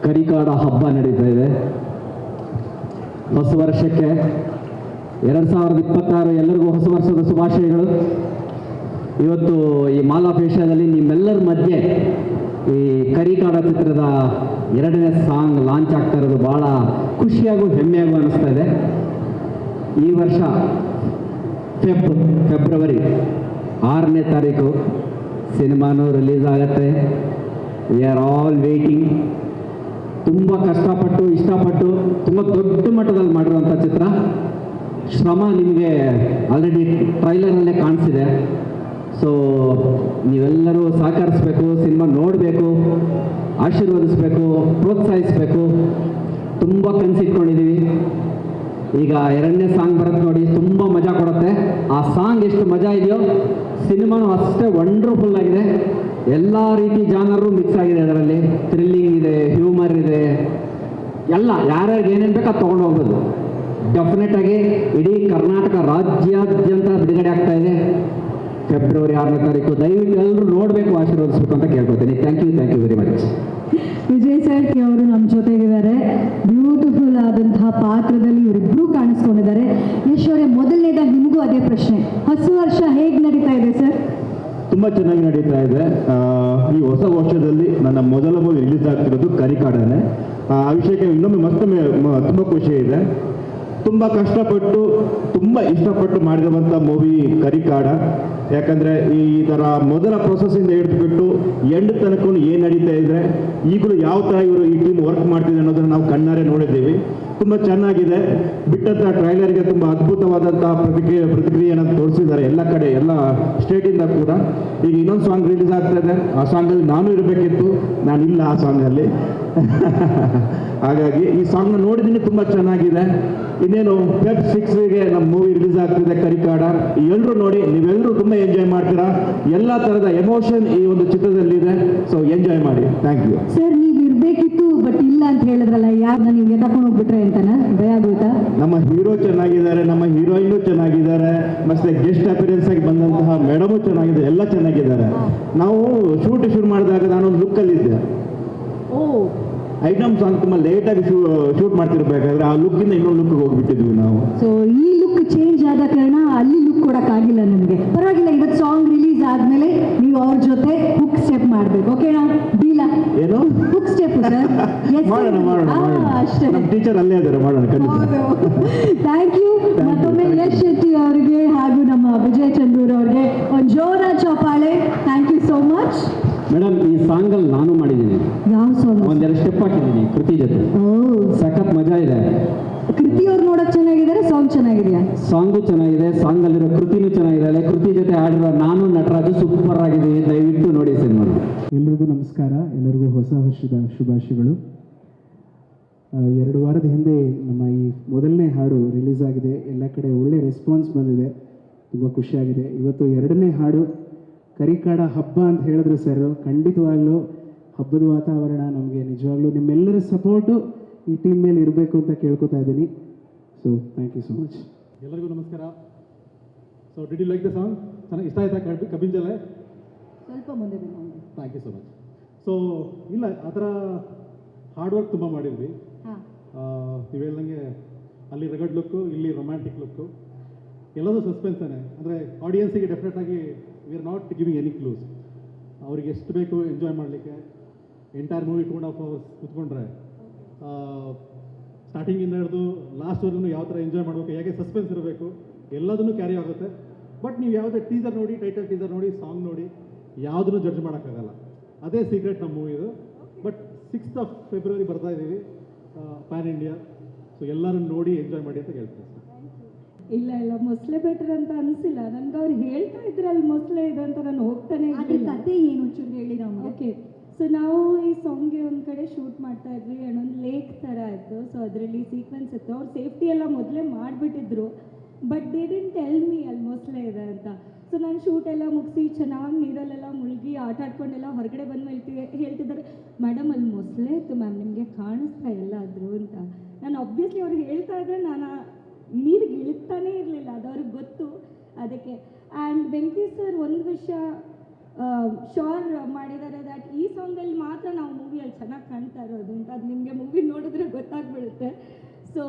ಕರಿಕಾಡ ಹಬ್ಬ ನಡೀತಾ ಇದೆ. ಹೊಸ ವರ್ಷಕ್ಕೆ 2026 ಎಲ್ಲರಿಗೂ ಹೊಸ ವರ್ಷದ ಶುಭಾಶಯಗಳು. ಇವತ್ತು ಈ ಮಾಲ್ ಆಫ್ ಏಷ್ಯಾದಲ್ಲಿ ನಿಮ್ಮೆಲ್ಲರ ಮಧ್ಯೆ ಈ ಕರಿಕಾಡ ಚಿತ್ರದ 2ನೇ ಸಾಂಗ್ ಲಾಂಚ್ ಆಗ್ತಾ ಇರೋದು ಭಾಳ ಖುಷಿಯಾಗೂ ಹೆಮ್ಮೆಯಾಗೂ ಅನ್ನಿಸ್ತಾ ಇದೆ. ಈ ವರ್ಷ ಫೆಬ್ರವರಿ 6ನೇ ತಾರೀಕು ಸಿನಿಮಾನು ರಿಲೀಸ್ ಆಗುತ್ತೆ. We are all waiting. ತುಂಬ ಕಷ್ಟಪಟ್ಟು ಇಷ್ಟಪಟ್ಟು ತುಂಬ ದೊಡ್ಡ ಮಟ್ಟದಲ್ಲಿ ಮಾಡಿರುವಂಥ ಚಿತ್ರ. ಶ್ರಮ ನಿಮಗೆ ಆಲ್ರೆಡಿ ಟ್ರೈಲರಲ್ಲೇ ಕಾಣಿಸಿದೆ. ಸೊ ನೀವೆಲ್ಲರೂ ಸಹಕರಿಸಬೇಕು, ಸಿನಿಮಾ ನೋಡಬೇಕು, ಆಶೀರ್ವದಿಸಬೇಕು, ಪ್ರೋತ್ಸಾಹಿಸಬೇಕು. ತುಂಬ ಕನಸಿಟ್ಕೊಂಡಿದ್ದೀವಿ. ಈಗ 2ನೇ ಸಾಂಗ್ ಬರುತ್ತೆ ನೋಡಿ, ತುಂಬ ಮಜಾ ಕೊಡುತ್ತೆ. ಆ ಸಾಂಗ್ ಎಷ್ಟು ಮಜಾ ಇದೆಯೋ ಸಿನಿಮಾನು ಅಷ್ಟೇ ವಂಡರ್ಫುಲ್ ಆಗಿದೆ. ಎಲ್ಲ ರೀತಿ ಜಾನರು ಮಿಕ್ಸ್ ಆಗಿದೆ ಅದರಲ್ಲಿ. ಥ್ರಿಲ್ಲಿಂಗ್ ಇದೆ, ಹ್ಯೂಮರ್ ಇದೆ, ಎಲ್ಲ ಯಾರ್ಯಾರಿಗೆ ಏನೇನು ಬೇಕು ಅದು ತೊಗೊಂಡು ಹೋಗ್ಬೋದು. ಡೆಫಿನೆಟಾಗಿ ಇಡೀ ಕರ್ನಾಟಕ ರಾಜ್ಯಾದ್ಯಂತ ಬಿಡುಗಡೆ ಆಗ್ತಾ ಇದೆ ಫೆಬ್ರವರಿ 6ನೇ ತಾರೀಕು. ದಯವಿಟ್ಟು ಎಲ್ಲರೂ ನೋಡಬೇಕು, ಆಶೀರ್ವದಿಸಬೇಕು ಅಂತ ಕೇಳ್ಕೊತೀನಿ. Thank you very much. Vijay Sethi ಅವರು ನಮ್ಮ ಜೊತೆಗಿದ್ದಾರೆ. ಬ್ಯೂಟಿಫುಲ್ ಆದಂತಹ ಪಾತ್ರದಲ್ಲಿ ಇವರಿಬ್ಬರು ಕಾಣಿಸ್ಕೊಂಡಿದ್ದಾರೆ. ಯಶ್ ಅವರೇ, ಮೊದಲನೇದಾಗಿ ನಿಮಗೂ ಅದೇ ಪ್ರಶ್ನೆ, ಹೊಸ ವರ್ಷ ಹೇಗೆ ನಡೀತಾ ಇದೆ ಸರ್? ತುಂಬ ಚೆನ್ನಾಗಿ ನಡೀತಾ ಇದೆ. ಈ ಹೊಸ ವರ್ಷದಲ್ಲಿ ನನ್ನ ಮೊದಲ ಮೂವಿ ರಿಲೀಸ್ ಆಗ್ತಿರೋದು ಕರಿಕಾಡನೇ. ಆ ವಿಷಯಕ್ಕೆ ಇನ್ನೊಮ್ಮೆ ಮತ್ತೊಮ್ಮೆ ತುಂಬ ಖುಷಿ ಇದೆ. ತುಂಬ ಕಷ್ಟಪಟ್ಟು ತುಂಬ ಇಷ್ಟಪಟ್ಟು ಮಾಡಿರುವಂಥ ಮೂವಿ ಕರಿಕಾಡ. ಯಾಕಂದರೆ ಈ ಥರ ಮೊದಲ ಪ್ರೊಸೆಸ್ಸಿಂದ ಹಿಡಿದುಬಿಟ್ಟು ಎಂಡ್ ತನಕ ಏನು ನಡೀತಾ ಇದೆ, ಈಗಲೂ ಯಾವ ಥರ ಇವರು ಈ ಟೀಮ್ ವರ್ಕ್ ಮಾಡ್ತಿದೆ ಅನ್ನೋದನ್ನು ನಾವು ಕಣ್ಣಾರೆ ನೋಡಿದ್ದೀವಿ. ತುಂಬ ಚೆನ್ನಾಗಿದೆ. ಬಿಟ್ಟಂಥ ಟ್ರೈಲರ್ಗೆ ತುಂಬ ಅದ್ಭುತವಾದಂತಹ ಪ್ರತಿಕ್ರಿಯೆಯನ್ನು ತೋರಿಸಿದ್ದಾರೆ ಎಲ್ಲ ಕಡೆ, ಎಲ್ಲ ಸ್ಟೇಟಿಂದ ಕೂಡ. ಈಗ ಇನ್ನೊಂದು ಸಾಂಗ್ ರಿಲೀಸ್ ಆಗ್ತಾ ಇದೆ. ಆ ಸಾಂಗಲ್ಲಿ ನಾನು ಇರಬೇಕಿತ್ತು, ನಾನಿಲ್ಲ ಆ ಸಾಂಗಲ್ಲಿ. ಹಾಗಾಗಿ ಈ ಸಾಂಗ್ನ ನೋಡಿದ್ದೀನಿ, ತುಂಬ ಚೆನ್ನಾಗಿದೆ. ಇನ್ನೇನು Feb 6ಗೆ ನಮ್ಮ ಮೂವಿ ರಿಲೀಸ್ ಆಗ್ತಿದೆ ಕರಿಕಾಡ. ಎಲ್ಲರೂ ನೋಡಿ, ನೀವೆಲ್ಲರೂ ತುಂಬ ಎಂಜಾಯ್ ಮಾಡ್ತೀರಾ. ಎಲ್ಲ ಥರದ ಎಮೋಷನ್ ಈ ಒಂದು ಚಿತ್ರದಲ್ಲಿದೆ. ಸೊ ಎಂಜಾಯ್ ಮಾಡಿ. Thank you sir. ನೀವು ಇರಬೇಕಿತ್ತು ಬಟ್ ಇಲ್ಲ ಅಂತ ಹೇಳಿದ್ರಲ್ಲ, ಯಾರನ್ನ ನೀವು ಎತ್ಕೊಂಡು ಹೋಗ್ಬಿಟ್ರೆ ಅಂತನಾ ಭಯ ಆಗೋಯ್ತಾ? ನಮ್ಮ ಹೀರೋ ಚೆನ್ನಾಗಿದ್ದಾರೆ, ನಮ್ಮ ಹೀರೋಯಿನು ಚೆನ್ನಾಗಿದ್ದಾರೆ, ಮತ್ತೆ ಗೆಸ್ಟ್ ಅಪಿಯರೆನ್ಸ್ ಆಗಿ ಬಂದಂತಹ ಮೇಡಮು ಚೆನ್ನಾಗಿದೆ, ಎಲ್ಲ ಚೆನ್ನಾಗಿದ್ದಾರೆ. ನಾವು ಶೂಟ್ ಮಾಡಿದಾಗ ನಾನೊಂದು ಲುಕ್ಕಲ್ಲಿದ್ದೆ. ಐಟಮ್ ಸಾಂಗ್ ತುಂಬ ಲೇಟಾಗಿ ಶೂಟ್ ಮಾಡ್ತಿರ್ಬೇಕಾದ್ರೆ ಆ ಲುಕ್ಕಿಂದ ಇನ್ನೊಂದು ಲುಕ್ಗೆ ಹೋಗ್ಬಿಟ್ಟಿದ್ವಿ ನಾವು. ಸೊ ಈ ಲುಕ್ ಚೇಂಜ್ ಆದ ಕಾರಣ ಅಲ್ಲಿ ಲುಕ್ ಕೊಡೋಕ್ಕಾಗಿಲ್ಲ ನನಗೆ. ಪರವಾಗಿಲ್ಲ, ಇವತ್ತು ಸಾಂಗ್ ರಿಲೀಸ್ ಆದ್ಮೇಲೆ ನೀವು ಅವ್ರ ಜೊತೆ ಹುಕ್ ಸ್ಟೆಪ್ ಮಾಡ್ಬೇಕು. ಓಕೆನಾ? ಡೀಲಾ? ಏನು ಹುಕ್ ಸ್ಟೆಪ್ ಸರ್? ಮಾಡೋಣ. ಅಷ್ಟೇ, ನಮ್ಮ ಟೀಚರ್ ಅಲ್ಲೇ ಇದ್ದಾರೆ, ಮಾಡೋಣ. Thank you. ಮತ್ತೊಮ್ಮೆ ಯಶ್ ಶೆಟ್ಟಿ ಅವರಿಗೆ ಹಾಗೂ ನಮ್ಮ ವಿಜಯ್ ಚಂದ್ರೂರ್ ಅವರಿಗೆ ಒಂದು ಜೋರ ಚಪ್ಪಾಳೆ. Thank you so much. Madam, ಈ ಸಾಂಗಲ್ಲಿ ನಾನು ಮಾಡಿದ್ದೀನಿ. ಯಾವ ಸಾಂಗ್? ಒಂದೆರಡು ಸ್ಟೆಪ್ ಹಾಕಿದ್ದೀನಿ ಕೃತಿ ಜೊತೆ. ಸಖತ್ ಮಜಾ ಇದೆ. ಕೃತಿ ಅವ್ರು ನೋಡಕ್ ಚೆನ್ನಾಗಿದ್ದಾರೆ, ಸಾಂಗ್ ಚೆನ್ನಾಗಿದೆಯಾ? ಸಾಂಗು ಚೆನ್ನಾಗಿದೆ, ಸಾಂಗಲ್ಲಿರೋ ಕೃತಿನೂ ಚೆನ್ನಾಗಿದೆ. ಕೃತಿ ಜೊತೆ ಆಡಿರೋ ನಾನು ನಟರಾಜು ಸೂಪರ್ ಆಗಿದ್ದೀವಿ. ದಯವಿಟ್ಟು ನೋಡಿ ಸಿನಿಮಾ. ಎಲ್ರಿಗೂ ನಮಸ್ಕಾರ. ಎಲ್ಲರಿಗೂ ಹೊಸ ವರ್ಷದ ಶುಭಾಶಯಗಳು. 2 ವಾರದ ಹಿಂದೆ ನಮ್ಮ ಈ ಮೊದಲನೇ ಹಾಡು ರಿಲೀಸ್ ಆಗಿದೆ. ಎಲ್ಲ ಕಡೆ ಒಳ್ಳೆ ರೆಸ್ಪಾನ್ಸ್ ಬಂದಿದೆ, ತುಂಬ ಖುಷಿಯಾಗಿದೆ. ಇವತ್ತು 2ನೇ ಹಾಡು ಕರಿಕಾಡ ಹಬ್ಬ ಅಂತ ಹೇಳಿದ್ರು ಸರ್. ಖಂಡಿತವಾಗ್ಲೂ ಹಬ್ಬದ ವಾತಾವರಣ ನಮಗೆ ನಿಜವಾಗ್ಲೂ ನಿಮ್ಮೆಲ್ಲರ ಸಪೋರ್ಟು ಈ ಟೀಮ್ ಮೇಲೆ ಇರಬೇಕು ಅಂತ ಕೇಳ್ಕೊತಾ ಇದ್ದೀನಿ. So thank you so much. ಎಲ್ಲರಿಗೂ ನಮಸ್ಕಾರ. So did you like the song? ಚೆನ್ನಾಗಿ ಇಷ್ಟ ಆಯ್ತಾ ಕಬ್ಬಿನ ಜಲೆ? ಸ್ವಲ್ಪ ಮುಂದೆ thank you so much. So ಇಲ್ಲ, ಆ ಥರ ಹಾರ್ಡ್ ವರ್ಕ್ ತುಂಬ ಮಾಡಿದ್ವಿ. ನೀವು ಹೇಳ್ದಂಗೆ ಅಲ್ಲಿ ರಗಡ್ ಲುಕ್ಕು, ಇಲ್ಲಿ ರೊಮ್ಯಾಂಟಿಕ್ ಲುಕ್ಕು, ಎಲ್ಲದೂ ಸಸ್ಪೆನ್ಸೇ. ಅಂದರೆ ಆಡಿಯನ್ಸಿಗೆ ಡೆಫಿನೆಟಾಗಿ we are not giving any clues. ಅವ್ರಿಗೆ ಎಷ್ಟು ಬೇಕು ಎಂಜಾಯ್ ಮಾಡಲಿಕ್ಕೆ ಎಂಟೈರ್ ಮೂವಿ 2.5 hours ಕೂತ್ಕೊಂಡ್ರೆ ಸ್ಟಾರ್ಟಿಂಗಿಂದ ಹಿಡಿದು ಲಾಸ್ಟ್ವರೆಗೂ ಯಾವ ಥರ ಎಂಜಾಯ್ ಮಾಡಬೇಕು, ಹೇಗೆ ಸಸ್ಪೆನ್ಸ್ ಇರಬೇಕು, ಎಲ್ಲದನ್ನು ಕ್ಯಾರಿ ಆಗುತ್ತೆ. ಬಟ್ ನೀವು ಯಾವುದೇ ಟೀಸರ್ ನೋಡಿ, ಟೈಟಲ್ ಟೀಸರ್ ನೋಡಿ, ಸಾಂಗ್ ನೋಡಿ, ಯಾವುದನ್ನು ಜಡ್ಜ್ ಮಾಡೋಕ್ಕಾಗಲ್ಲ. ಅದೇ ಸೀಕ್ರೆಟ್ ನಮ್ಮ ಮೂವಿದು. ಬಟ್ 6th February ಬರ್ತಾ ಇದ್ದೀವಿ, ಪ್ಯಾನ್ ಇಂಡಿಯಾ. ಸೊ ಎಲ್ಲರೂ ನೋಡಿ ಎಂಜಾಯ್ ಮಾಡಿ ಅಂತ ಹೇಳ್ತೀನಿ. ಇಲ್ಲ ಮೊಸಳೆ ಬೆಟರ್ ಅಂತ ಅನಿಸಿಲ್ಲ ನನಗೆ. ಅವ್ರು ಹೇಳ್ತಾ ಇದ್ರೆ ಅಲ್ಲಿ ಮೊಸಳೆ ಇದೆ ಅಂತ ನಾನು ಹೋಗ್ತಾನೆ ಇರಲಿಲ್ಲ. ಕತೆ ಏನು ಚೂರು ಹೇಳಿ ನಮ್ಗೆ. ಓಕೆ, ಸೊ ನಾವು ಈ ಸಾಂಗ್ಗೆ ಒಂದು ಕಡೆ ಶೂಟ್ ಮಾಡ್ತಾ ಇದ್ವಿ, ಒಂದು ಲೇಕ್ ಥರ ಇತ್ತು. ಸೊ ಅದರಲ್ಲಿ ಸೀಕ್ವೆನ್ಸ್ ಇತ್ತು. ಅವ್ರು ಸೇಫ್ಟಿ ಎಲ್ಲ ಮೊದಲೇ ಮಾಡಿಬಿಟ್ಟಿದ್ರು, but they didn't tell me ಅಲ್ಲಿ ಮೊಸಳೆ ಇದೆ ಅಂತ. ಸೊ ನಾನು ಶೂಟ್ ಎಲ್ಲ ಮುಗಿಸಿ ಚೆನ್ನಾಗಿ ನೀರಲ್ಲೆಲ್ಲ ಮುಳುಗಿ ಆಟ ಆಡ್ಕೊಂಡೆಲ್ಲ ಹೊರಗಡೆ ಬಂದು ಹೇಳ್ತಿದ್ದಾರೆ, ಮೇಡಮ್ ಅಲ್ಲಿ ಮೊಸಳೆ ಇತ್ತು ಮ್ಯಾಮ್, ನಿಮಗೆ ಕಾಣಿಸ್ತಾ ಎಲ್ಲ ಆದರೂ ಅಂತ. ನಾನು ಆಬ್ವಿಯಸ್ಲಿ ಅವ್ರಿಗೆ ಹೇಳ್ತಾ ಇದ್ರೆ ನಾನು ನೀರಿಗೆ ಇಳಿತಾನೇ ಇರಲಿಲ್ಲ, ಅದು ಅವ್ರಿಗೆ ಗೊತ್ತು. ಅದಕ್ಕೆ ಆ್ಯಂಡ್ ವೆಂಕಟೇಶ್ ಸರ್ ಒಂದು ವಿಷಯ ಶೋರ್ ಮಾಡಿದ್ದಾರೆ ದ್ಯಾಟ್ ಈ ಸಾಂಗಲ್ಲಿ ಮಾತ್ರ ನಾವು ಮೂವಿಯಲ್ಲಿ ಚೆನ್ನಾಗಿ ಕಾಣ್ತಾ ಇರೋದು ಅಂತ. ಅದು ನಿಮಗೆ ಮೂವಿ ನೋಡಿದ್ರೆ ಗೊತ್ತಾಗ್ಬಿಡುತ್ತೆ. ಸೊ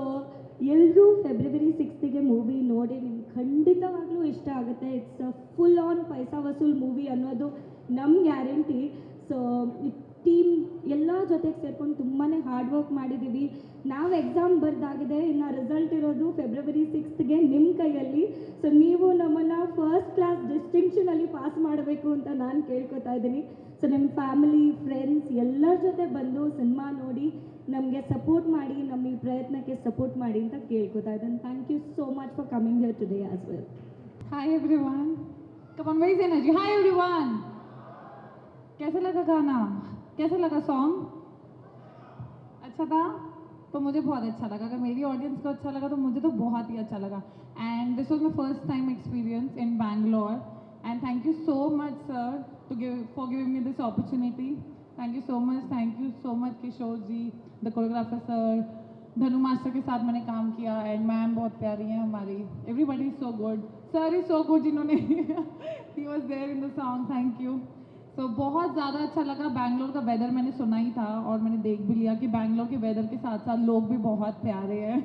ಎಲ್ಲರೂ ಫೆಬ್ರವರಿ 6ಗೆ ಮೂವಿ ನೋಡಿ ನಿಮ್ಗೆ ಖಂಡಿತವಾಗ್ಲೂ ಇಷ್ಟ ಆಗುತ್ತೆ. It's a full on paisa vasool movie ಅನ್ನೋದು ನಮ್ಮ ಗ್ಯಾರಂಟಿ. ಸೊ ಟೀಮ್ ಎಲ್ಲ ಜೊತೆಗೆ ಸೇರ್ಕೊಂಡು ತುಂಬಾ ಹಾರ್ಡ್ ವರ್ಕ್ ಮಾಡಿದ್ದೀವಿ. ನಾವು ಎಕ್ಸಾಮ್ ಬರ್ದಾಗಿದೆ, ಇನ್ನು ರಿಸಲ್ಟ್ ಇರೋದು ಫೆಬ್ರವರಿ 6ಗೆ ನಿಮ್ಮ ಕೈಯಲ್ಲಿ. ಸೊ ನೀವು ನಮ್ಮನ್ನು ಫಸ್ಟ್ ಕ್ಲಾಸ್ ಡಿಸ್ಟಿಂಕ್ಷನಲ್ಲಿ ಪಾಸ್ ಮಾಡಬೇಕು ಅಂತ ನಾನು ಕೇಳ್ಕೊತಾ ಇದ್ದೀನಿ. ಸೊ ನಿಮ್ಮ ಫ್ಯಾಮಿಲಿ ಫ್ರೆಂಡ್ಸ್ ಎಲ್ಲರ ಜೊತೆ ಬಂದು ಸಿನಿಮಾ ನೋಡಿ ನಮಗೆ ಸಪೋರ್ಟ್ ಮಾಡಿ, ನಮ್ಮ ಈ ಪ್ರಯತ್ನಕ್ಕೆ ಸಪೋರ್ಟ್ ಮಾಡಿ ಅಂತ ಕೇಳ್ಕೊತಾ ಇದ್ದೀನಿ. Thank you so much for coming here today as well. Hi everyone. Come on, raise energy. Hi everyone. कैसा लगा गाना? कैसा लगा सॉन्ग? अच्छा था? तो मुझे बहुत अच्छा लगा. अगर मेरी ऑडियंस को अच्छा लगा तो मुझे तो बहुत ही अच्छा लगा. And this was my first time experience in Bangalore. And thank you so much, sir, for giving me this opportunity. Thank you so much. Thank you so much, Kishore ji, the choreographer sir. धनु master के साथ मैंने काम किया and ma'am बहुत प्यारी हैं हमारी. Everybody is so good. Sir is so good जिन्होंने he was there in the song. Thank you. So बहुत ज़्यादा अच्छा लगा. बैंगलोर का वेदर मैंने सुना ही था और मैंने देख भी लिया कि बैंगलोर के वेदर के साथ साथ लोग भी बहुत प्यारे हैं.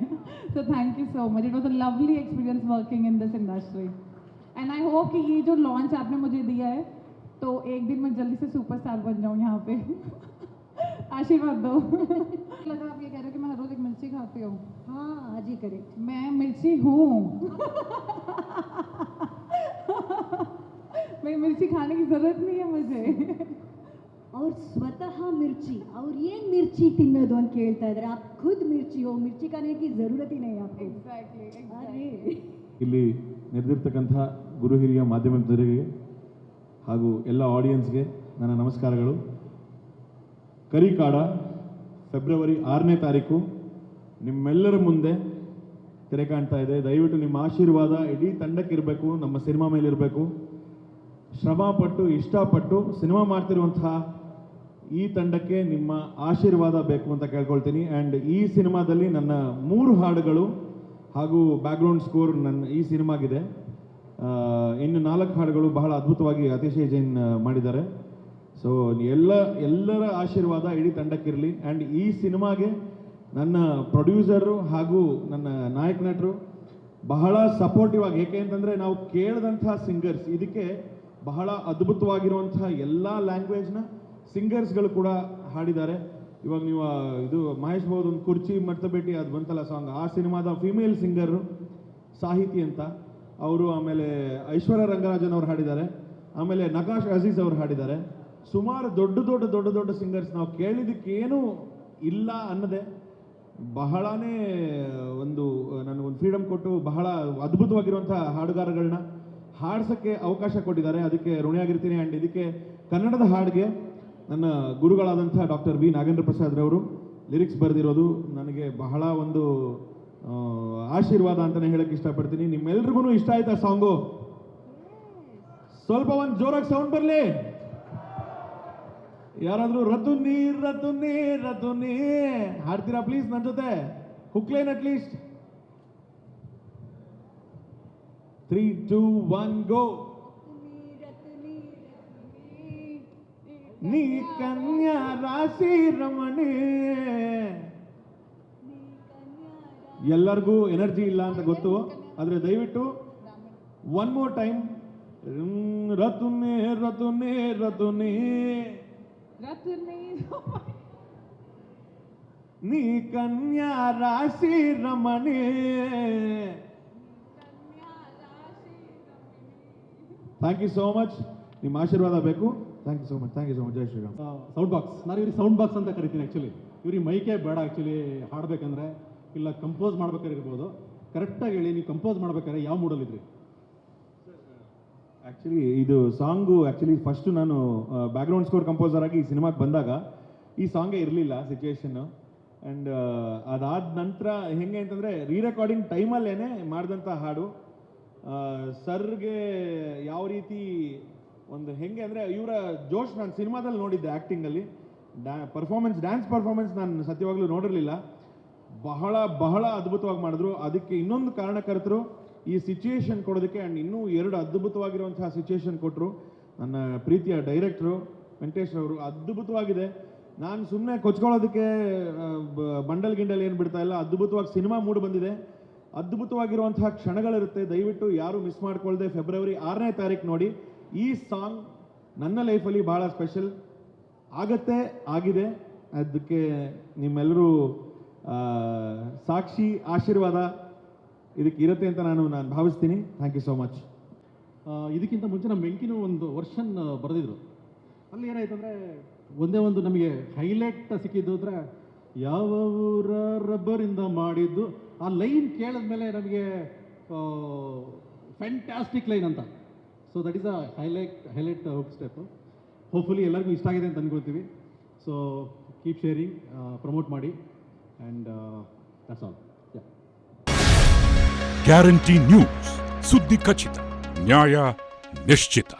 So thank you so much. It was a lovely experience working in this industry. And I hope कि ये जो लॉन्च आपने मुझे दिया है तो एक दिन मैं जल्दी से सुपरस्टार बन जाऊँ यहाँ पे. आशीर्वाद दो. लगा आप ये कह रहे हो कि मैं हर रोज एक मिर्ची खाती हूँ. हाँ, आज ही करेक्ट. मैं मिर्ची हूँ. मैं मिर्ची खाने की जरूरत नहीं है मुझे. ಅವ್ರು ಸ್ವತಃ ಮಿರ್ಚಿ, ಅವ್ರು ಏನು ಮಿರ್ಚಿ ತಿನ್ನೋದು ಅಂತ ಕೇಳ್ತಾ ಇದ್ದಾರೆ. आप खुद मिर्ची हो, मिर्ची खाने की जरूरत ही नहीं आपको. Exactly. ಇಲ್ಲಿ ನೆರೆದಿರ್ತಕ್ಕಂಥ ಗುರು ಹಿರಿಯ ಮಾಧ್ಯಮದವರಿಗೆ ಹಾಗೂ ಎಲ್ಲ ಆಡಿಯನ್ಸ್ಗೆ ನನ್ನ ನಮಸ್ಕಾರಗಳು. ಕರಿಕಾಡ ಫೆಬ್ರವರಿ 6ನೇ ತಾರೀಕು ನಿಮ್ಮೆಲ್ಲರ ಮುಂದೆ ತೆರೆ ಕಾಣ್ತಾ ಇದೆ. ದಯವಿಟ್ಟು ನಿಮ್ಮ ಆಶೀರ್ವಾದ ಇಡೀ ತಂಡಕ್ಕಿರಬೇಕು, ನಮ್ಮ ಸಿನಿಮಾ ಮೇಲಿರಬೇಕು. ಶ್ರಮಪಟ್ಟು ಇಷ್ಟಪಟ್ಟು ಸಿನಿಮಾ ಮಾಡ್ತಿರುವಂತಹ ಈ ತಂಡಕ್ಕೆ ನಿಮ್ಮ ಆಶೀರ್ವಾದ ಬೇಕು ಅಂತ ಕೇಳ್ಕೊಳ್ತೀನಿ. ಆ್ಯಂಡ್ ಈ ಸಿನಿಮಾದಲ್ಲಿ ನನ್ನ 3 ಹಾಡುಗಳು ಹಾಗೂ ಬ್ಯಾಕ್ಗ್ರೌಂಡ್ ಸ್ಕೋರ್ ನನ್ನ ಈ ಸಿನಿಮಾಗಿದೆ. ಇನ್ನು 4 ಹಾಡುಗಳು ಬಹಳ ಅದ್ಭುತವಾಗಿ ಅತಿಶಯ ಜೈನ್ ಮಾಡಿದ್ದಾರೆ. ಸೊ ಎಲ್ಲರ ಆಶೀರ್ವಾದ ಇಡೀ ತಂಡಕ್ಕಿರಲಿ. ಆ್ಯಂಡ್ ಈ ಸಿನಿಮಾಗೆ ನನ್ನ ಪ್ರೊಡ್ಯೂಸರು ಹಾಗೂ ನನ್ನ ನಾಯಕ ನಟರು ಬಹಳ ಸಪೋರ್ಟಿವ್ ಆಗಿ, ಏಕೆ ಅಂತಂದರೆ ನಾವು ಕೇಳಿದಂತಹ ಸಿಂಗರ್ಸ್, ಇದಕ್ಕೆ ಬಹಳ ಅದ್ಭುತವಾಗಿರುವಂತಹ ಎಲ್ಲ ಲ್ಯಾಂಗ್ವೇಜ್ನ ಸಿಂಗರ್ಸ್ಗಳು ಕೂಡ ಹಾಡಿದ್ದಾರೆ. ಇವಾಗ ನೀವು ಇದು ಮಹೇಶ್ ಬಾಬು ಒಂದು ಕುರ್ಚಿ ಮರ್ತಬೇಟಿ ಅದು ಬಂತಲ್ಲ ಸಾಂಗ್, ಆ ಸಿನಿಮಾದ ಫಿಮೇಲ್ ಸಿಂಗರು ಸಾಹಿತಿ ಅಂತ ಅವರು, ಆಮೇಲೆ ಐಶ್ವರ್ಯ ರಂಗರಾಜನ್ ಅವ್ರು ಹಾಡಿದ್ದಾರೆ, ಆಮೇಲೆ ನಕಾಶ್ ಅಜೀಜ್ ಅವ್ರು ಹಾಡಿದ್ದಾರೆ. ಸುಮಾರು ದೊಡ್ಡ ಸಿಂಗರ್ಸ್ ನಾವು ಕೇಳಿದ್ದಕ್ಕೇನು ಇಲ್ಲ ಅನ್ನದೆ ಬಹಳನೇ ನನಗೊಂದು ಫ್ರೀಡಮ್ ಕೊಟ್ಟು ಬಹಳ ಅದ್ಭುತವಾಗಿರುವಂಥ ಹಾಡುಗಾರಗಳನ್ನ ಹಾಡ್ಸೋಕ್ಕೆ ಅವಕಾಶ ಕೊಟ್ಟಿದ್ದಾರೆ. ಅದಕ್ಕೆ ಋಣಿಯಾಗಿರ್ತೀನಿ. ಆ್ಯಂಡ್ ಇದಕ್ಕೆ ಕನ್ನಡದ ಹಾಡಿಗೆ ನನ್ನ ಗುರುಗಳಾದಂಥ ಡಾಕ್ಟರ್ ವಿ ನಾಗೇಂದ್ರ ಪ್ರಸಾದ್ ರವರು ಲಿರಿಕ್ಸ್ ಬರೆದಿರೋದು ನನಗೆ ಬಹಳ ಒಂದು ಆಶೀರ್ವಾದ ಅಂತಲೇ ಹೇಳಕ್ಕೆ ಇಷ್ಟಪಡ್ತೀನಿ. ನಿಮ್ಮೆಲ್ರಿಗೂ ಇಷ್ಟ ಆಯ್ತಾ ಸಾಂಗು? ಸ್ವಲ್ಪ ಒಂದು ಜೋರಾಗಿ ಸೌಂಡ್ ಬರಲಿ. ಯಾರಾದರೂ ರತುನಿ ಹಾಡ್ತೀರಾ ಪ್ಲೀಸ್ ನನ್ನ ಜೊತೆ? ಹುಕ್ಲೇನ್ ಅಟ್ಲೀಸ್ಟ್. 3, 2, 1 ಗೋ. ನೀ ಕನ್ಯಾ ರಾಶಿ ರಮಣಿ. ಎಲ್ಲರಿಗೂ ಎನರ್ಜಿ ಇಲ್ಲ ಅಂತ ಗೊತ್ತು, ಆದರೆ ದಯವಿಟ್ಟು ಒನ್ ಮೋರ್ ಟೈಮ್. ರತುನಿ ನೀ ಕನ್ಯಾ ರಾಶಿ ರಮಣಿ. Thank you so much. ನಿಮ್ಮ ಆಶೀರ್ವಾದ ಬೇಕು. Thank you so much. ಜೈ ಶ್ರೀರಾಮ್. ಸೌಂಡ್ ಬಾಕ್ಸ್, ನಾನು ಇವ್ರಿಗೆ ಸೌಂಡ್ ಬಾಕ್ಸ್ ಅಂತ ಕರಿತೀನಿ. ಆ್ಯಕ್ಚುಲಿ ಇವ್ರಿಗೆ ಮೈಕೇ ಬೇಡ. ಆ್ಯಕ್ಚುಲಿ ಹಾಡಬೇಕಂದ್ರೆ ಇಲ್ಲ ಕಂಪೋಸ್ ಮಾಡ್ಬೇಕಾದ್ರೆ ಇರ್ಬೋದು. ಕರೆಕ್ಟಾಗಿ ಹೇಳಿ, ನೀವು ಕಂಪೋಸ್ ಮಾಡ್ಬೇಕಾದ್ರೆ ಯಾವ ಮೂಡಲ್ಲಿದ್ರಿ? ಆ್ಯಕ್ಚುಲಿ ಇದು ಸಾಂಗು ಫಸ್ಟು ನಾನು ಬ್ಯಾಕ್ಗ್ರೌಂಡ್ ಸ್ಕೋರ್ ಕಂಪೋಸರ್ ಆಗಿ ಈ ಸಿನಿಮಾಗೆ ಬಂದಾಗ ಈ ಸಾಂಗೇ ಇರಲಿಲ್ಲ ಸಿಚುವೇಶನ್ನು. ಆ್ಯಂಡ್ ಅದಾದ ನಂತರ ಹೆಂಗೆ ಅಂತಂದರೆ ರೀರೆಕಾರ್ಡಿಂಗ್ ಟೈಮಲ್ಲೇ ಮಾಡಿದಂಥ ಹಾಡು. ಸರ್ಗೆ ಯಾವ ರೀತಿ ಒಂದು ಹೆಂಗೆ ಅಂದರೆ ಇವರ ಜೋಶ್ ನಾನು ಸಿನಿಮಾದಲ್ಲಿ ನೋಡಿದ್ದೆ. ಆ್ಯಕ್ಟಿಂಗಲ್ಲಿ ಡ್ಯಾನ್ಸ್ ಪರ್ಫಾರ್ಮೆನ್ಸ್ ನಾನು ಸತ್ಯವಾಗ್ಲೂ ನೋಡಿರಲಿಲ್ಲ. ಬಹಳ ಅದ್ಭುತವಾಗಿ ಮಾಡಿದ್ರು. ಅದಕ್ಕೆ ಇನ್ನೊಂದು ಕಾರಣಕರ್ತರು ಈ ಸಿಚುಯೇಷನ್ ಕೊಡೋದಕ್ಕೆ. ಆ್ಯಂಡ್ ಇನ್ನೂ 2 ಅದ್ಭುತವಾಗಿರುವಂತಹ ಸಿಚುಯೇಷನ್ ಕೊಟ್ಟರು. ನನ್ನ ಪ್ರೀತಿಯ ಡೈರೆಕ್ಟ್ರು ವೆಂಕಟೇಶ್ ಅವರು. ಅದ್ಭುತವಾಗಿದೆ. ನಾನು ಸುಮ್ಮನೆ ಕೊಚ್ಕೊಳ್ಳೋದಕ್ಕೆ ಬಂಡಲ್ ಗಿಂಡಲ್ ಏನು ಬಿಡ್ತಾ ಇಲ್ಲ. ಅದ್ಭುತವಾಗಿ ಸಿನಿಮಾ ಮೂಡ್ ಬಂದಿದೆ. ಅದ್ಭುತವಾಗಿರುವಂತಹ ಕ್ಷಣಗಳಿರುತ್ತೆ. ದಯವಿಟ್ಟು ಯಾರು ಮಿಸ್ ಮಾಡ್ಕೊಳ್ದೆ ಫೆಬ್ರವರಿ 6ನೇ ತಾರೀಕು ನೋಡಿ. ಈ ಸಾಂಗ್ ನನ್ನ ಲೈಫಲ್ಲಿ ಭಾಳ ಸ್ಪೆಷಲ್ ಆಗುತ್ತೆ, ಆಗಿದೆ. ಅದಕ್ಕೆ ನಿಮ್ಮೆಲ್ಲರೂ ಸಾಕ್ಷಿ ಆಶೀರ್ವಾದ ಇದಕ್ಕೆ ಇರುತ್ತೆ ಅಂತ ನಾನು ಭಾವಿಸ್ತೀನಿ. Thank you so much. ಇದಕ್ಕಿಂತ ಮುಂಚೆ ನಮ್ಮ ವೆಂಕಿನೂ ಒಂದು ವರ್ಷನ್ ಬರೆದಿದ್ರು. ಅಲ್ಲಿ ಏನಾಯ್ತು ಅಂದರೆ ಒಂದೇ ಒಂದು ನಮಗೆ ಹೈಲೈಟ್ ಸಿಕ್ಕಿದ್ದು ಅಂದರೆ ಯಾವ ಊರ ರಬ್ಬರಿಂದ ಮಾಡಿದ್ದು. ಆ ಲೈನ್ ಕೇಳಿದ್ಮೇಲೆ ನಮಗೆ ಫ್ಯಾಂಟಾಸ್ಟಿಕ್ ಲೈನ್ ಅಂತ. So that is a highlight hook step. Hopefully ಎಲ್ಲರಿಗೂ ಇಷ್ಟ ಆಗಿದೆ ಅಂತ ಅಂದ್ಕೊಳ್ತೀವಿ. ಸೊ ಕೀಪ್ ಶೇರಿಂಗ್, ಪ್ರಮೋಟ್ ಮಾಡಿ, and that's all. Guarantee news, ಸುದ್ದಿ ಖಚಿತ, ನ್ಯಾಯ ನಿಶ್ಚಿತ.